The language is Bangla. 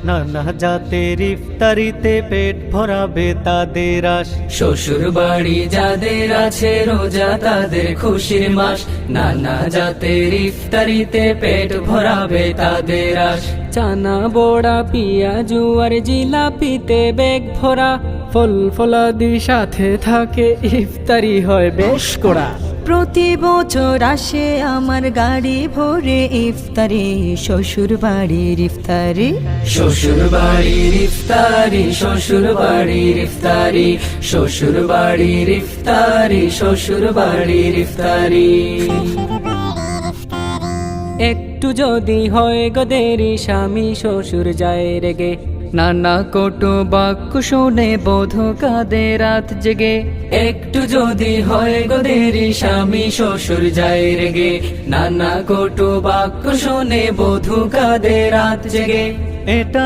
নানা জাতের ইফতারিতে পেট ভরাবে তাদের আশ। শ্বশুর বাড়ি যাদের আছে রোজা তাদের খুশির মাস, নানা জাতের ইফতারিতে পেট ভরাবে তাদের আশ। চানা বড়া পিয়াজু আর জিলাপিতে বেগ ভরা, ফল ফলাদি সাথে থাকে ইফতারি হয় বেশ করা। প্রতি বছর আসে আমার গাড়ি ভরে ইফতারি, শ্বশুর বাড়ির ইফতারি। শ্বশুর বাড়ির ইফতারি, শ্বশুর বাড়ির ইফতারি, শ্বশুর বাড়ির ইফতারি, শ্বশুর বাড়ির ইফতারি। একটু যদি হয় গো দেরি, স্বামী শ্বশুর যায় রেগে, নানা কটু বাক্য শুনে বধূ কাঁদে রাত জেগে। একটু যদি হয় গো দেরি, স্বামী শ্বশুর যায় রেগে, নানা কটু বাক্য শুনে বধূ কাঁদে রাত জেগে। এটা